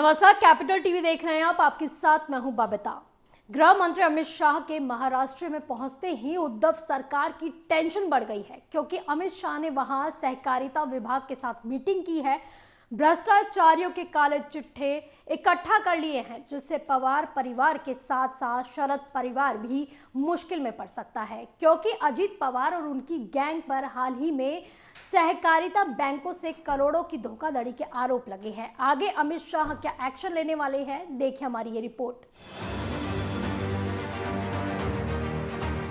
नमस्कार, capital TV देख रहे हैं आप। आपके साथ मैं हूं बबीता। गृह मंत्री अमित शाह के महाराष्ट्र में पहुंचते ही उद्धव सरकार की टेंशन बढ़ गई है, क्योंकि अमित शाह ने वहां सहकारिता विभाग के साथ मीटिंग की है। भ्रष्टाचारियों के काले चिट्ठे इकट्ठा कर लिए हैं, जिससे पवार परिवार के साथ साथ शरद परिवार भी मुश्किल में पड़ सकता है, क्योंकि अजीत पवार और उनकी गैंग पर हाल ही में सहकारिता बैंकों से करोड़ों की धोखाधड़ी के आरोप लगे हैं। आगे अमित शाह क्या एक्शन लेने वाले हैं, देखिए हमारी ये रिपोर्ट।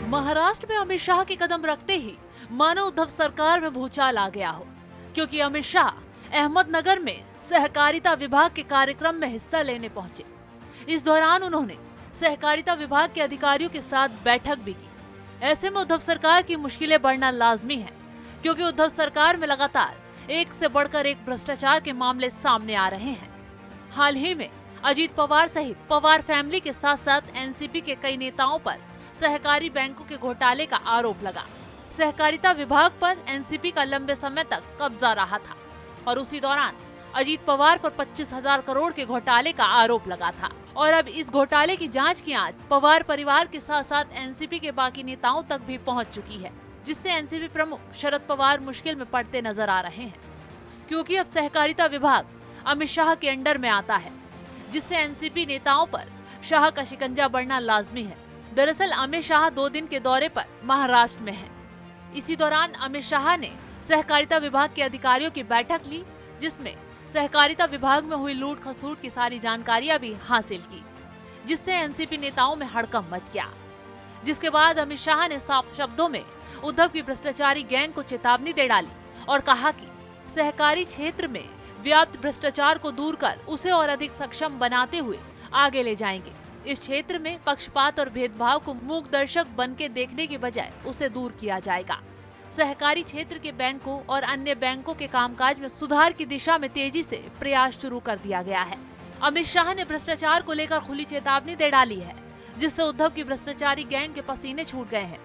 महाराष्ट्र में अमित शाह के कदम रखते ही मानो उद्धव सरकार में भूचाल आ गया हो, क्योंकि अमित शाह अहमदनगर में सहकारिता विभाग के कार्यक्रम में हिस्सा लेने पहुंचे। इस दौरान उन्होंने सहकारिता विभाग के अधिकारियों के साथ बैठक भी की। ऐसे में उद्धव सरकार की मुश्किलें बढ़ना लाजमी है, क्योंकि उद्धव सरकार में लगातार एक से बढ़कर एक भ्रष्टाचार के मामले सामने आ रहे हैं। हाल ही में अजीत पवार सहित पवार फैमिली के साथ साथ एनसीपी के कई नेताओं पर सहकारी बैंकों के घोटाले का आरोप लगा। सहकारिता विभाग पर एनसीपी का लंबे समय तक कब्जा रहा था और उसी दौरान अजीत पवार पर 25,000 करोड़ के घोटाले का आरोप लगा था। और अब इस घोटाले की जांच की आंच पवार परिवार के साथ साथ एनसीपी के बाकी नेताओं तक भी पहुंच चुकी है, जिससे एनसीपी प्रमुख शरद पवार मुश्किल में पड़ते नजर आ रहे हैं, क्योंकि अब सहकारिता विभाग अमित शाह के अंडर में आता है, जिससे एनसीपी नेताओं पर शाह का शिकंजा बढ़ना लाजमी है। दरअसल अमित शाह 2 दिन के दौरे पर महाराष्ट्र में हैं। इसी दौरान अमित शाह ने सहकारिता विभाग के अधिकारियों की बैठक ली, जिसमें सहकारिता विभाग में हुई लूट खसूट की सारी जानकारियां भी हासिल की, जिससे एनसीपी नेताओं में हड़कंप मच गया। जिसके बाद अमित शाह ने साफ शब्दों में उद्धव की भ्रष्टाचारी गैंग को चेतावनी दे डाली और कहा कि सहकारी क्षेत्र में व्याप्त भ्रष्टाचार को दूर कर उसे और अधिक सक्षम बनाते हुए आगे ले जाएंगे। इस क्षेत्र में पक्षपात और भेदभाव को मूक दर्शक बन के देखने की बजाय उसे दूर किया जाएगा। सहकारी क्षेत्र के बैंकों और अन्य बैंकों के कामकाज में सुधार की दिशा में तेजी से प्रयास शुरू कर दिया गया है। अमित शाह ने भ्रष्टाचार को लेकर खुली चेतावनी दे डाली है, जिससे उद्धव की भ्रष्टाचारी गैंग के पसीने छूट गए हैं।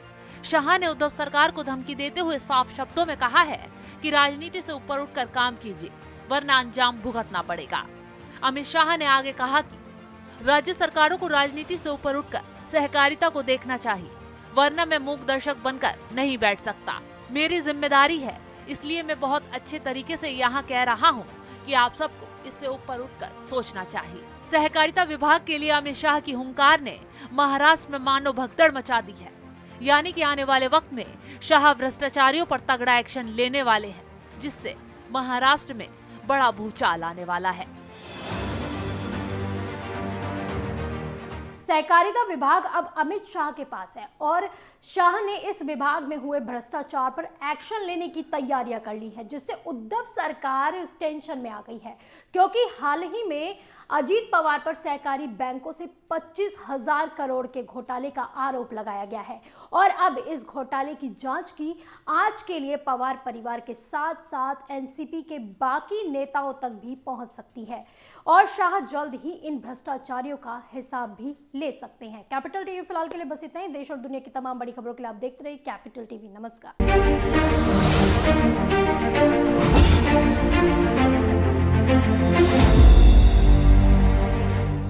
शाह ने उद्धव सरकार को धमकी देते हुए साफ शब्दों में कहा है कि राजनीति से ऊपर उठकर काम कीजिए, वरना अंजाम भुगतना पड़ेगा। अमित शाह ने आगे कहा कि राज्य सरकारों को राजनीति से ऊपर उठकर सहकारिता को देखना चाहिए, वरना मैं मूक दर्शक बनकर नहीं बैठ सकता। मेरी जिम्मेदारी है, इसलिए मैं बहुत अच्छे तरीके से यहाँ कह रहा हूँ कि आप सबको इससे ऊपर उठकर सोचना चाहिए। सहकारिता विभाग के लिए अमित शाह की हुंकार ने महाराष्ट्र में मानो भगदड़ मचा दी है, यानी कि आने वाले वक्त में शाह भ्रष्टाचारियों पर तगड़ा एक्शन लेने वाले हैं, जिससे महाराष्ट्र में बड़ा भूचाल आने वाला है। सहकारिता विभाग अब अमित शाह के पास है और शाह ने इस विभाग में हुए भ्रष्टाचार पर एक्शन लेने की तैयारियां कर ली है, जिससे उद्धव सरकार टेंशन में आ गई है, क्योंकि हाल ही में अजीत पवार पर सहकारी बैंकों से 25,000 करोड़ के घोटाले का आरोप लगाया गया है। और अब इस घोटाले की जांच की आज के लिए पवार परिवार के साथ साथ एनसीपी के बाकी नेताओं तक भी पहुंच सकती है और शाह जल्द ही इन भ्रष्टाचारियों का हिसाब भी ले सकते हैं। कैपिटल टीवी फिलहाल के लिए बस इतना ही। देश और दुनिया की तमाम बड़ी खबरों के लिए आप देखते रहिए कैपिटल टीवी। नमस्कार।